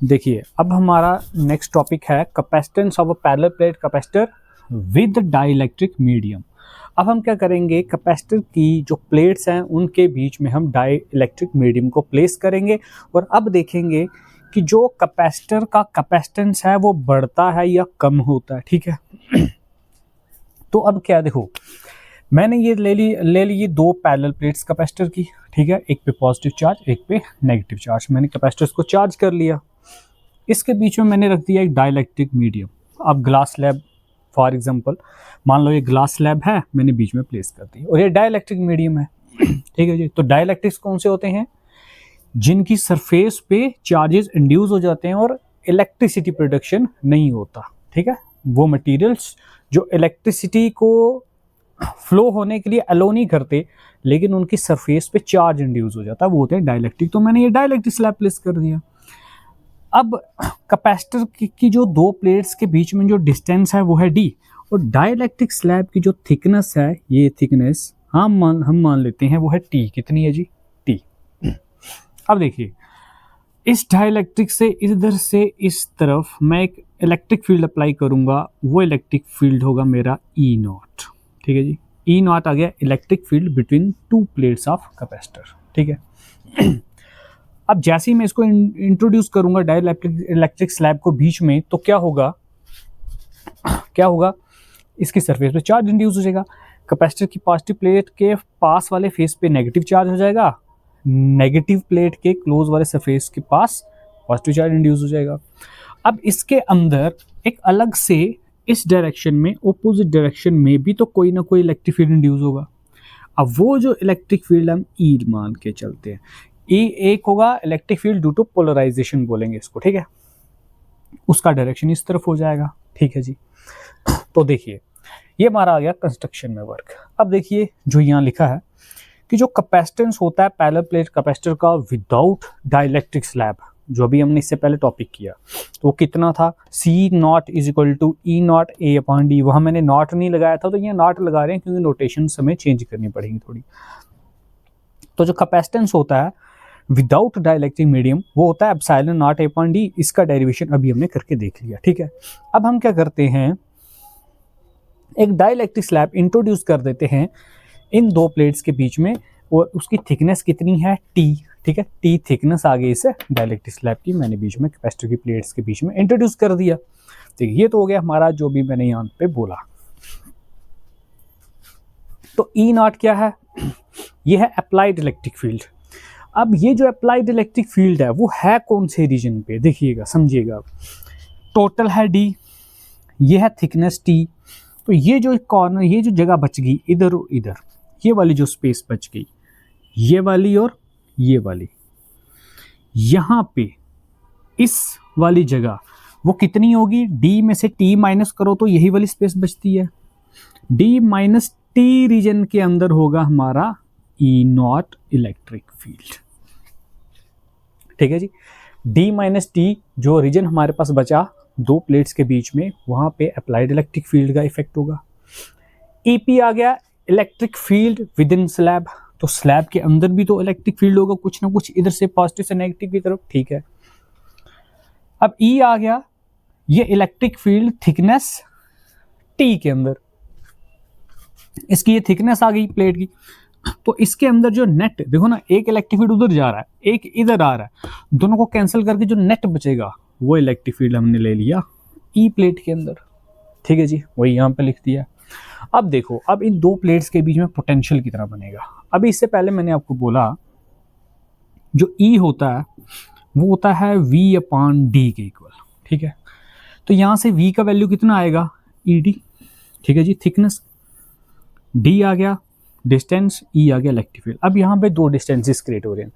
देखिए अब हमारा नेक्स्ट टॉपिक है capacitance of a parallel plate capacitor with dielectric medium. अब हम क्या करेंगे, कैपेसिटर की जो प्लेट्स हैं उनके बीच में हम डाइइलेक्ट्रिक मीडियम को प्लेस करेंगे और अब देखेंगे कि जो कैपेसिटर का कैपेसिटेंस है वो बढ़ता है या कम होता है। ठीक है तो अब क्या देखो, मैंने ये ले ली दो पैरेलल प्लेट्स कैपेसिटर की। ठीक है, एक पे पॉजिटिव चार्ज एक पे नेगेटिव चार्ज। मैंने कैपेसिटर्स को चार्ज कर लिया, इसके बीच में मैंने रख दिया एक डाइइलेक्ट्रिक मीडियम। अब ग्लास स्लैब फॉर एग्जांपल, मान लो ये ग्लास स्लैब है, मैंने बीच में प्लेस कर दी और ये डाइइलेक्ट्रिक मीडियम है। ठीक है जी, तो डाइइलेक्ट्रिक्स कौन से होते हैं? जिनकी सरफेस पे चार्जेस इंड्यूस हो जाते हैं और इलेक्ट्रिसिटी प्रोडक्शन नहीं होता। ठीक है, वो मटेरियल्स जो इलेक्ट्रिसिटी को फ्लो होने के लिए अलो नहीं करते लेकिन उनकी सरफेस पे चार्ज इंड्यूस हो जाता है, वो होते हैं डाइइलेक्ट्रिक। तो मैंने ये डाइइलेक्ट्रिक स्लैब प्लेस कर दिया। अब कैपेसिटर की जो दो प्लेट्स के बीच में जो डिस्टेंस है वो है d और डाइइलेक्ट्रिक स्लैब की जो थिकनेस है, ये थिकनेस हम मान लेते हैं वो है t। कितनी है जी? t। अब देखिए, इस डाइइलेक्ट्रिक से इधर से इस तरफ मैं एक इलेक्ट्रिक फील्ड अप्लाई करूंगा, वो इलेक्ट्रिक फील्ड होगा मेरा ई नॉट। ठीक है जी, ई नॉट आ गया electric field between two plates of capacitor. ठीक है अब जैसे ही मैं इसको इंट्रोड्यूस करूंगा डाइइलेक्ट्रिक स्लैब को बीच में, तो क्या होगा, इसकी सरफेस पे चार्ज इंड्यूस हो जाएगा। कैपेसिटर की पॉजिटिव प्लेट के पास वाले फेस पे नेगेटिव चार्ज हो जाएगा, नेगेटिव प्लेट के क्लोज वाले सरफेस के पास पॉजिटिव चार्ज इंड्यूस हो जाएगा। अब इसके अंदर एक अलग से इस डायरेक्शन में, ऑपोजिट डायरेक्शन में भी तो कोई ना कोई इलेक्ट्रिक फील्ड इंड्यूस होगा। अब वो जो इलेक्ट्रिक फील्ड हम ई मान के चलते हैं, ई एक होगा electric field due to polarization बोलेंगे इसको। ठीक है, उसका डायरेक्शन इस तरफ हो जाएगा। ठीक है जी, तो देखिए ये हमारा आ गया कंस्ट्रक्शन में वर्क। अब देखिए जो यहाँ लिखा है कि जो कैपेसिटेंस होता है पैरेलल प्लेट कैपेसिटर का विदाउट डाइइलेक्ट्रिक स्लैब, जो अभी हमने इससे पहले टॉपिक किया, तो वो कितना था? C naught is equal to E naught A upon D. वहाँ मैंने नॉट नहीं लगाया था, तो यहाँ नॉट लगा रहे हैं क्योंकि नोटेशन हमें चेंज करनी पड़ेगी थोड़ी। तो जो कैपेसिटेंस होता है विदाउट डाइइलेक्ट्रिक मीडियम वो होता है epsilon not A upon D. इसका डेरिवेशन अभी हमने करके देख लिया। ठीक है, अब हम क्या करते हैं, एक डाइइलेक्ट्रिक स्लैब इंट्रोड्यूस कर देते हैं इन दो प्लेट्स के बीच में और उसकी थिकनेस कितनी है? टी। ठीक है, टी थिकनेस आ गई इस डाइइलेक्ट्रिक स्लैब की, मैंने बीच में कैपेसिटर की प्लेट्स के बीच में इंट्रोड्यूस कर दिया। तो ये तो हो गया हमारा जो भी मैंने यहाँ पे बोला। तो ई नॉट क्या है? ये है अप्लाइड इलेक्ट्रिक फील्ड। अब ये जो अप्लाइड इलेक्ट्रिक फील्ड है वो है कौन से रीजन पे? देखिएगा, समझिएगा। टोटल है डी, ये है थिकनेस टी। तो ये जो कॉर्नर, ये जो जगह बच गई इधर और इधर, ये वाली जो स्पेस बच गई, ये वाली और ये वाली, यहाँ पे इस वाली जगह वो कितनी होगी? डी में से टी माइनस करो तो यही वाली स्पेस बचती है। डी माइनस टी रीजन के अंदर होगा हमारा ई नॉट इलेक्ट्रिक फील्ड। ठीक है जी, डी माइनस टी जो रीजन हमारे पास बचा दो प्लेट्स के बीच में, वहां पे अप्लाइड इलेक्ट्रिक फील्ड का इफेक्ट होगा। ईपी आ गया electric field with in slab. तो स्लैब के अंदर भी तो इलेक्ट्रिक फील्ड होगा कुछ ना कुछ, इधर से पॉजिटिव से नेगेटिव की तरफ। ठीक है, अब ई आ गया ये इलेक्ट्रिक फील्ड थिकनेस टी के अंदर, इसकी ये थिकनेस आ गई प्लेट की। तो इसके अंदर जो नेट देखो ना, एक इलेक्ट्रिक फील्ड उधर जा रहा है, एक इधर आ रहा है, दोनों को कैंसिल करके जो नेट बचेगा वो इलेक्ट्रिक फील्ड हमने ले लिया ई प्लेट के अंदर। ठीक है जी, वही यहाँ पे लिख दिया। अब देखो, अब इन दो प्लेट्स के बीच में पोटेंशियल कितना बनेगा। अभी इससे पहले मैंने आपको बोला जो ई होता है वो होता है वी अपॉन डी के इक्वल। ठीक है, तो यहाँ से वी का वैल्यू कितना आएगा? E D. ठीक है जी, थिकनेस डी आ गया, डिस्टेंस ई आ गया, इलेक्ट्रिक फील्ड। अब यहाँ पे दो डिस्टेंसेस क्रिएट हो रहे हैं,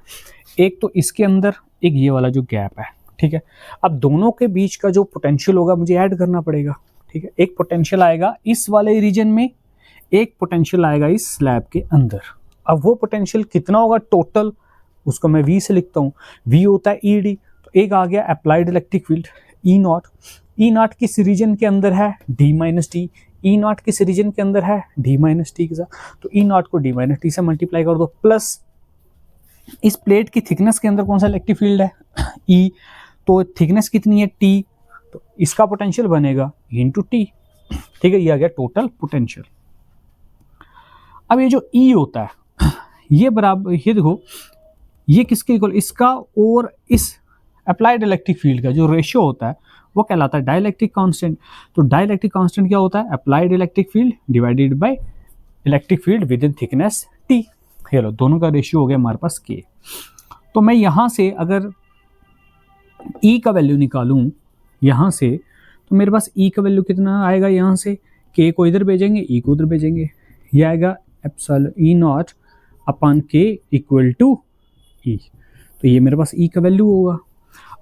एक तो इसके अंदर, एक ये वाला जो गैप है। ठीक है, अब दोनों के बीच का जो पोटेंशियल होगा मुझे ऐड करना पड़ेगा। ठीक है, एक पोटेंशियल आएगा इस वाले रीजन में, एक पोटेंशियल आएगा इस स्लैब के अंदर। अब वो पोटेंशियल कितना होगा टोटल, उसको मैं वी से लिखता हूँ। वी होता है ई डी। तो एक आ गया applied electric field E not. E not किस रीजन के अंदर है? D minus T. E not किस रीजन के अंदर है? डी माइनस टी के साथ। तो ई नॉट को डी माइनस टी से मल्टीप्लाई कर दो, प्लस इस प्लेट की थिकनेस के अंदर कौन सा इलेक्ट्रिक फील्ड है? ई। तो थिकनेस कितनी है T, तो इसका पोटेंशियल बनेगा इंटू टी, ठीक है, ये आ गया टोटल पोटेंशियल। अब ये जो E होता है ये बराबर, ये देखो ये किसके इक्वल, इसका और इस अप्लाइड इलेक्ट्रिक फील्ड का जो रेशियो होता है वो कहलाता है डाइलेक्ट्रिक कांस्टेंट। तो डाइलेक्ट्रिक कांस्टेंट क्या होता है, applied electric field divided by electric field with in thickness T। Hello, दोनों का रेशियो हो गया हमारे पास K। तो मैं यहाँ से अगर E का वैल्यू निकालूं यहाँ से, तो मेरे पास E का वैल्यू कितना आएगा, यहाँ से K को इधर भेजेंगे, E को उधर भेजेंगे, ये आएगा epsilon E naught upon K equal to E। तो ये मेरे पास E का वैल्यू होगा।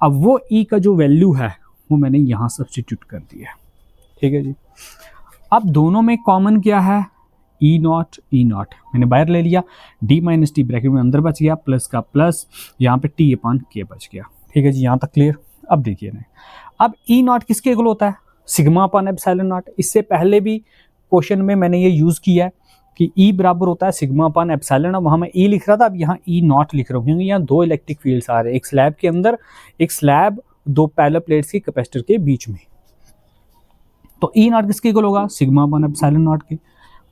अब वो E का जो वैल्यू है वो मैंने यहाँ सब्स्टिट्यूट कर दिया, ठीक है जी। अब दोनों में कॉमन क्या है, E नॉट मैंने बाहर ले लिया, D माइनस टी ब्रैकेट में अंदर बच गया, प्लस का प्लस, यहाँ पे T अपॉन K बच गया, ठीक है जी, यहाँ तक क्लियर। अब देखिए ना, अब E नॉट किसके इक्वल होता है, सिग्मा अपॉन एप्सिलॉन नॉट। इससे पहले भी क्वेश्चन में मैंने ये यूज़ किया है कि E बराबर होता है सिग्मा अपॉन एप्सिलॉन, वहाँ मैं E लिख रहा था, अब यहाँ E नॉट लिख रहा हूँ, क्योंकि यहाँ दो इलेक्ट्रिक फील्ड्स आ रहे हैं, एक स्लैब के अंदर, एक स्लैब दो पैरेलल प्लेट्स के कैपेसिटर के बीच में। तो E नॉट किसके इक्वल होगा, सिग्मा अपॉन एप्सिलॉन नॉट के,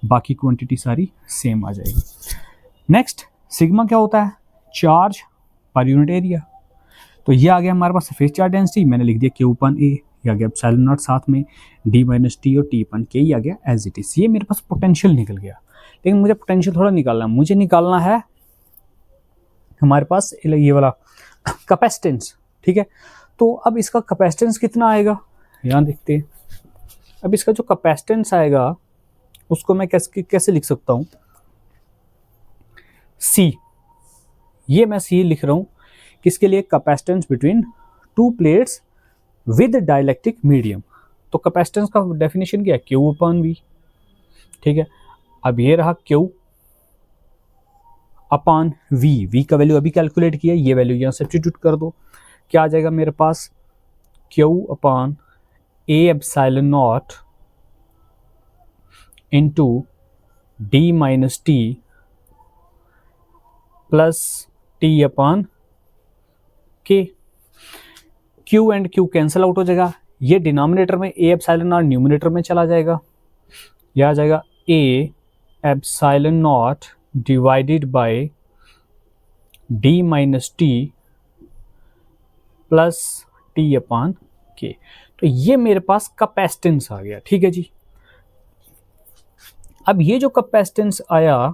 बाकी क्वांटिटी सारी सेम आ जाएगी। नेक्स्ट, सिग्मा क्या होता है, चार्ज पर यूनिट एरिया। तो ये आ गया हमारे पास सरफेस चार्ज डेंसिटी, मैंने लिख दिया Q अपन A, ये आ गया एप्सिलॉन नॉट, साथ में D माइनस टी और T अपन K, ये आ गया एज इट इज। ये मेरे पास पोटेंशियल निकल गया, लेकिन मुझे पोटेंशियल थोड़ा निकालना है, मुझे निकालना है हमारे पास ये वाला कैपेसिटेंस, ठीक है। तो अब इसका कैपेसिटेंस कितना आएगा, यहाँ देखते हैं। अब इसका जो कैपेसिटेंस आएगा उसको मैं कैसे लिख सकता हूँ, C, ये मैं C लिख रहा हूँ किसके लिए, capacitance between two plates with dielectric medium. तो कैपेसिटेंस का डेफिनेशन क्या है, Q अपॉन V, ठीक है। अब ये रहा Q अपॉन V का वैल्यू अभी कैलकुलेट किया, ये वैल्यू यहाँ सब्स्टिट्यूट कर दो, क्या आ जाएगा मेरे पास, Q upon A epsilon not into D minus T plus T upon K। Q and Q cancel out हो जाएगा, ये डिनोमिनेटर में A एप्सिलॉन नॉट न्यूमरेटर में चला जाएगा, यह आ जाएगा A epsilon not divided by D minus T plus T upon K। तो ये मेरे पास कैपेसिटेंस आ गया, ठीक है जी। अब ये जो कैपेसिटेंस आया,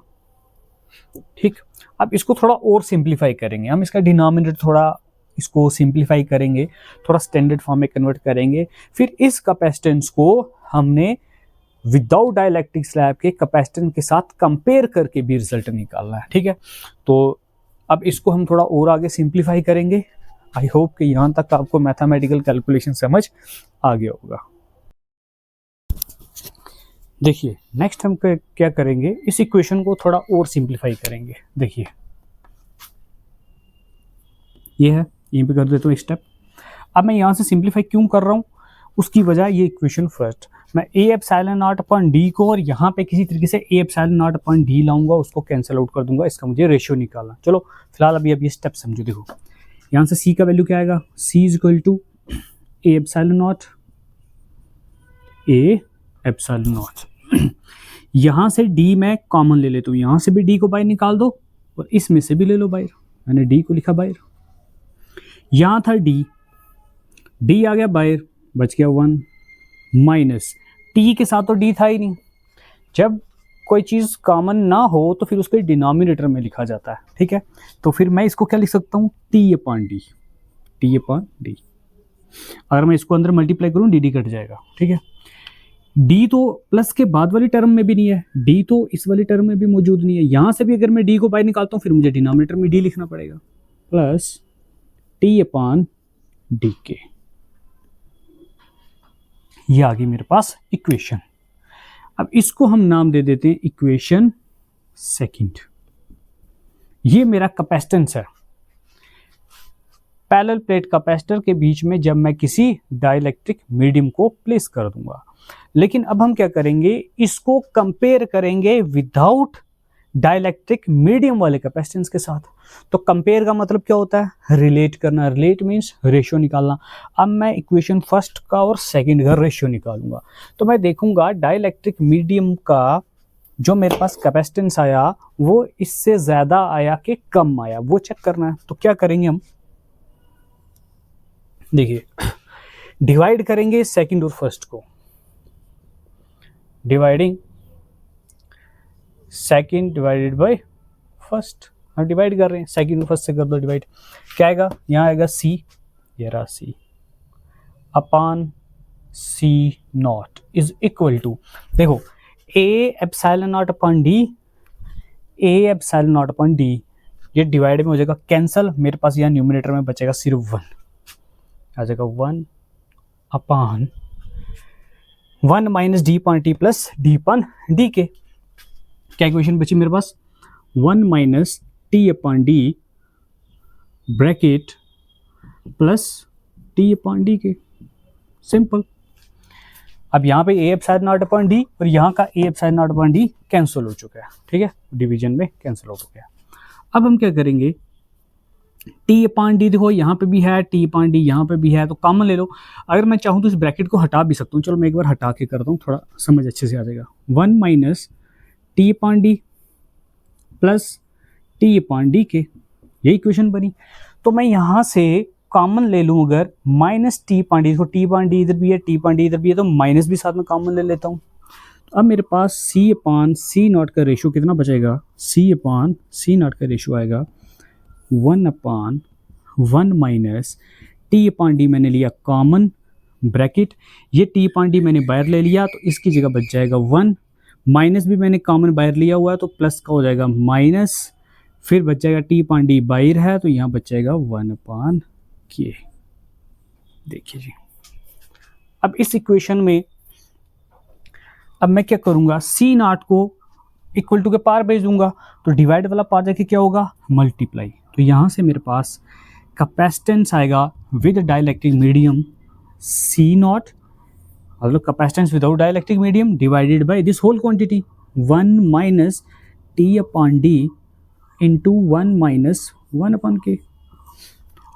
ठीक, अब इसको थोड़ा और सिंप्लीफाई करेंगे हम, इसका डिनोमिनेटर थोड़ा इसको सिंप्लीफाई करेंगे, थोड़ा स्टैंडर्ड फॉर्म में कन्वर्ट करेंगे, फिर इस कैपेसिटेंस को हमने विदाउट डाइलेक्ट्रिक स्लैब के कैपेसिटेंस के साथ कंपेयर करके भी रिजल्ट निकालना है, ठीक है। तो अब इसको हम थोड़ा और आगे सिंप्लीफाई करेंगे। आई होप कि यहाँ तक आपको मैथमेटिकल कैलकुलेशन समझ आ गया होगा। देखिए नेक्स्ट हम क्या करेंगे, इस इक्वेशन को थोड़ा और सिंप्लीफाई करेंगे। देखिए ये है, यहीं पे कर देता हूँ एक स्टेप। अब मैं यहाँ से सिंप्लीफाई क्यों कर रहा हूँ, उसकी वजह ये इक्वेशन फर्स्ट, मैं A epsilon not upon D को और यहाँ पे किसी तरीके से A epsilon not upon D लाऊंगा, उसको कैंसिल आउट कर दूंगा, इसका मुझे रेशियो निकालना। चलो फिलहाल अभी ये स्टेप समझो। देखो यहाँ से C का वैल्यू क्या आएगा, C is equal to A epsilon naught, A epsilon naught. यहाँ से D मैं कॉमन ले लेता हूँ, यहाँ से भी D को बाहर निकाल दो और इसमें से भी ले लो बाहर, मैंने D को लिखा बाहर, यहाँ था D आ गया बाहर, बच गया 1 माइनस T के साथ तो D था ही नहीं। जब कोई चीज़ कॉमन ना हो तो फिर उसको डिनोमिनेटर में लिखा जाता है, ठीक है। तो फिर मैं इसको क्या लिख सकता हूँ, T अपॉन D। अगर मैं इसको अंदर मल्टीप्लाई करूँ D कट जाएगा, ठीक है। D तो प्लस के बाद वाली टर्म में भी नहीं है, D तो इस वाली टर्म में भी मौजूद नहीं है। यहाँ से भी अगर मैं D को बाहर निकालता हूँ फिर मुझे डिनोमिनेटर में D लिखना पड़ेगा, प्लस T अपॉन D के। ये आ गई मेरे पास इक्वेशन। अब इसको हम नाम दे देते हैं इक्वेशन सेकंड। ये मेरा कैपेसिटेंस है, पैरेलल प्लेट कैपेसिटर के बीच में जब मैं किसी डाइलेक्ट्रिक मीडियम को प्लेस कर दूंगा। लेकिन अब हम क्या करेंगे, इसको कंपेयर करेंगे विदाउट डाइलेक्ट्रिक मीडियम वाले कैपेसिटेंस के साथ। तो कंपेयर का मतलब क्या होता है, रिलेट करना। रिलेट मीन्स रेशियो निकालना। अब मैं इक्वेशन फर्स्ट का और सेकंड का रेशियो निकालूंगा, तो मैं देखूंगा डाइलेक्ट्रिक मीडियम का जो मेरे पास कैपेसिटेंस आया वो इससे ज्यादा आया कि कम आया, वो चेक करना है। तो क्या करेंगे हम, देखिए डिवाइड करेंगे सेकंड और फर्स्ट को, dividing second divided by first. हम डिवाइड कर रहे हैं, सेकंड और फर्स्ट से कर दो डिवाइड। क्या आएगा, यहाँ आएगा सी, ये रहा सी अपान सी नॉट इज इक्वल टू, देखो A epsilon not upon D, A epsilon not upon D, ये डिवाइड में हो जाएगा कैंसल। मेरे पास यहाँ न्यूमरेटर में बचेगा सिर्फ 1, आ जाएगा 1 अपान 1 minus D upon T plus D upon D के। क्या इक्वेशन बची मेरे पास, 1 minus T upon D bracket plus T upon D के, सिंपल। अब यहाँ पे A epsilon not upon D और यहाँ का A epsilon not upon D cancel हो चुका है, ठीक है, डिवीजन में कैंसिल हो चुका है। अब हम क्या करेंगे, टी अपॉन डी देखो यहाँ पे भी है, टी अपॉन डी यहाँ पे भी है, तो कॉमन ले लो। अगर मैं चाहूँ तो इस ब्रैकेट को हटा भी सकता हूँ, चलो मैं एक बार हटा के करता हूँ, थोड़ा समझ अच्छे से आ जाएगा। 1 minus T upon D plus T upon D के, यही इक्वेशन बनी। तो मैं यहाँ से कॉमन ले लूँ, अगर माइनस टी अपॉन डी, देखो टी अपॉन डी इधर भी है, टी अपॉन डी इधर भी है, तो माइनस भी साथ में कॉमन ले लेता हूँ। अब मेरे पास सी अपॉन सी नॉट का रेशियो कितना बचेगा, सी अपॉन सी नॉट का रेशियो आएगा 1 upon 1 minus T upon D, मैंने लिया कॉमन ब्रैकेट, ये टी अपॉन डी मैंने बाहर ले लिया, तो इसकी जगह बच जाएगा 1, माइनस भी मैंने कॉमन बाहर लिया हुआ है, तो प्लस का हो जाएगा माइनस, फिर बच जाएगा टी अपॉन डी बाहर है, तो यहाँ बच जाएगा 1 अपॉन के। देखिए जी, अब इस इक्वेशन में अब मैं क्या करूंगा, सी नॉट को इक्वल टू के पार भेज दूंगा, तो डिवाइड वाला पार जाके क्या होगा, मल्टीप्लाई। तो यहाँ से मेरे पास कैपेसिटेंस आएगा with dielectric medium C naught, मतलब capacitance without dielectric medium divided by this whole quantity 1 minus T upon D into 1 minus 1 upon K.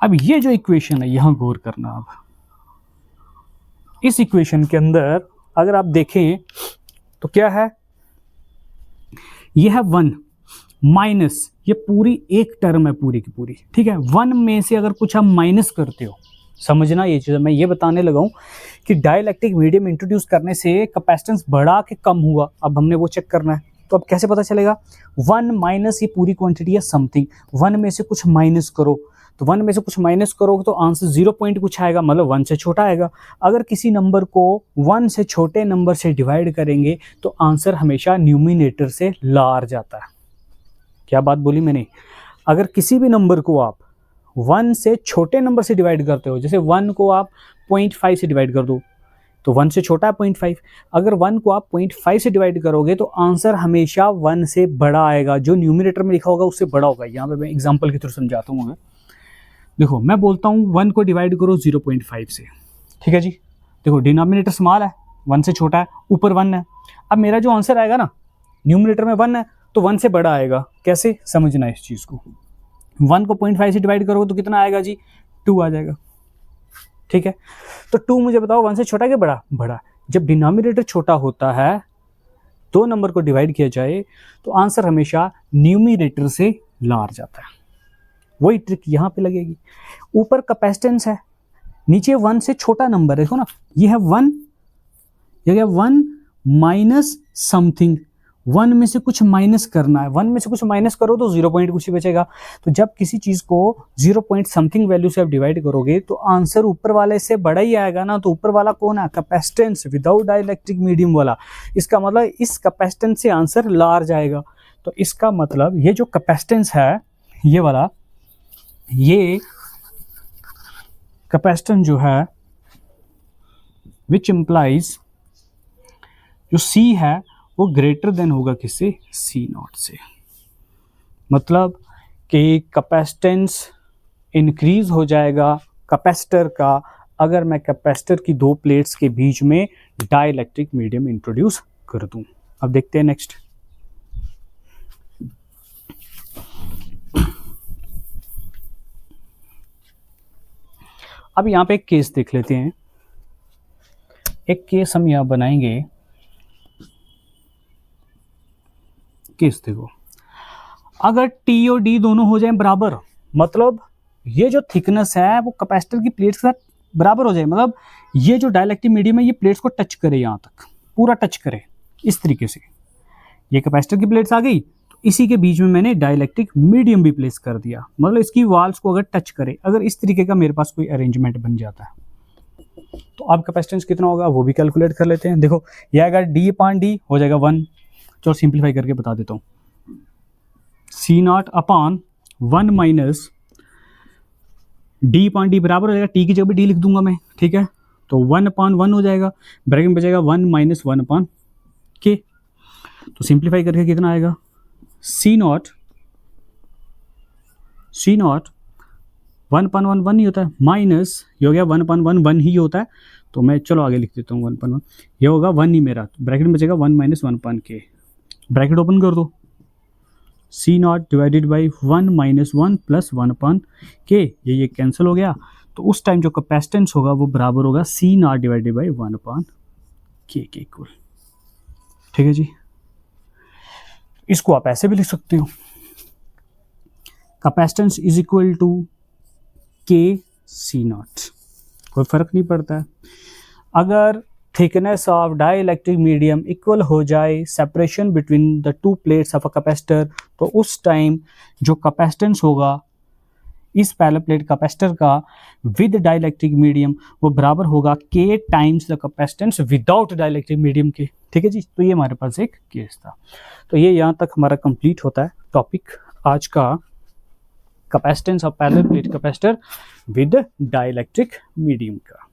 अब ये जो इक्वेशन है यहाँ गौर करना। अब इस इक्वेशन के अंदर अगर आप देखें तो क्या है, ये है 1 माइनस, ये पूरी एक टर्म है पूरी की पूरी, ठीक है। 1 में से अगर कुछ आप माइनस करते हो, समझना ये चीज़, मैं ये बताने लगा हूँ कि डाइलेक्ट्रिक मीडियम इंट्रोड्यूस करने से कैपेसिटेंस बढ़ा के कम हुआ, अब हमने वो चेक करना है। तो अब कैसे पता चलेगा, 1 माइनस ये पूरी क्वांटिटी है समथिंग, 1 में से कुछ माइनस करो, तो 1 में से कुछ माइनस करोगे तो आंसर 0 पॉइंट कुछ आएगा, मतलब 1 से छोटा आएगा। अगर किसी नंबर को 1 से छोटे नंबर से डिवाइड करेंगे तो आंसर हमेशा न्यूमिनेटर से लार्ज आता है। क्या बात बोली मैंने, अगर किसी भी नंबर को आप 1 से छोटे नंबर से डिवाइड करते हो, जैसे 1 को आप 0.5 से डिवाइड कर दो तो 1 से छोटा है 0.5, अगर 1 को आप 0.5 से डिवाइड करोगे तो आंसर हमेशा 1 से बड़ा आएगा, जो न्यूमिनेटर में लिखा होगा उससे बड़ा होगा। यहाँ पे मैं एग्जांपल के थ्रू समझाता हूँ। देखो मैं बोलता हूँ 1 को डिवाइड करो 0.5 से, ठीक है जी। देखो डिनोमिनेटर स्मॉल है, 1 से छोटा है, ऊपर 1 है। अब मेरा जो आंसर आएगा ना, न्यूमिनेटर में 1 है तो 1 से बड़ा आएगा। कैसे समझना है इस चीज़ को, 1 को 0.5 से डिवाइड करोगे तो कितना आएगा जी, 2 आ जाएगा, ठीक है। तो 2 मुझे बताओ 1 से छोटा क्या बड़ा, बड़ा। जब डिनोमिनेटर छोटा होता है, 2 नंबर को डिवाइड किया जाए तो आंसर हमेशा न्यूमिनेटर से लार्ज आता है। वही ट्रिक यहाँ पे लगेगी। ऊपर कैपेसिटेंस है, नीचे 1 से छोटा नंबर है, देखो ना, ये है 1, ये है 1 माइनस समथिंग, 1 में से कुछ माइनस करना है, 1 में से कुछ माइनस करो तो 0 पॉइंट कुछ ही बचेगा। तो जब किसी चीज़ को 0 पॉइंट समथिंग वैल्यू से आप डिवाइड करोगे तो आंसर ऊपर वाले से बड़ा ही आएगा ना। तो ऊपर वाला कौन है, कैपेसिटेंस विदाउट डाइलेक्ट्रिक मीडियम वाला, इसका मतलब इस कैपेसिटेंस से आंसर लार्ज आएगा। तो इसका मतलब ये जो कैपेसिटेंस है ये वाला, ये कैपेसिटेंस जो है विच इम्प्लाइज जो C है वो ग्रेटर देन होगा किससे, C नॉट से। मतलब कि कैपेसिटेंस इंक्रीज हो जाएगा कैपेसिटर का अगर मैं कैपेसिटर की 2 प्लेट्स के बीच में डाइलेक्ट्रिक मीडियम इंट्रोड्यूस कर दूं। अब देखते हैं नेक्स्ट। अब यहाँ पे एक केस देख लेते हैं, एक केस हम यहाँ बनाएंगे। केस देखो, अगर टी और डी दोनों हो जाए बराबर, मतलब ये जो थिकनेस है वो कैपेसिटर की प्लेट्स के साथ बराबर हो जाए, मतलब ये जो डाइलेक्ट्रिक मीडियम है ये प्लेट्स को टच करे, यहाँ तक पूरा टच करे इस तरीके से। ये कैपेसिटर की प्लेट्स आ गई, तो इसी के बीच में मैंने डाइलेक्ट्रिक मीडियम भी प्लेस कर दिया, मतलब इसकी वॉल्स को अगर टच करे, अगर इस तरीके का मेरे पास कोई अरेंजमेंट बन जाता है, तो अब कैपेसिटेंस कितना होगा वो भी कैलकुलेट कर लेते हैं। देखो ये अगर डी अपान डी हो जाएगा 1, चलो सिंप्लीफाई करके बता देता हूँ, C naught upon 1 minus D upon D बराबर हो जाएगा, टी की जगह भी डी लिख दूंगा मैं, ठीक है, तो 1 अपान 1 हो जाएगा, ब्रैकेट में बचेगा 1 माइनस 1 अपान के, तो सिंप्लीफाई करके कितना आएगा, सी नॉट 1 अपान 1 1 ही होता है, माइनस ये हो गया 1 अपान 1 1 ही होता है, तो मैं चलो आगे लिख देता हूँ 1 अपान 1, ये होगा 1 ही मेरा, ब्रैकेट में बचेगा 1 माइनस 1 अपान के, ब्रैकेट ओपन कर दो, C naught divided by 1 minus 1 plus 1 upon K, ये कैंसिल हो गया, तो उस टाइम जो कैपेसिटेंस होगा वो बराबर होगा सी नॉट डिवाइडेड बाई 1 अपान के इक्वल। ठीक है जी, इसको आप ऐसे भी लिख सकते हो, कैपेसिटेंस इज इक्वल टू के सी नॉट, कोई फर्क नहीं पड़ता है। अगर thickness of dielectric medium equal हो जाए, separation between the two plates of a capacitor, तो उस टाइम जो कैपेसिटेंस होगा इस पैरेलल प्लेट कैपेसिटर का विद डाइलेक्ट्रिक मीडियम वो बराबर होगा के times the capacitance without dielectric medium के। ठीक है जी, तो ये हमारे पास एक केस था। तो ये यहाँ तक हमारा कंप्लीट होता है टॉपिक आज का, capacitance of parallel plate capacitor with dielectric medium का।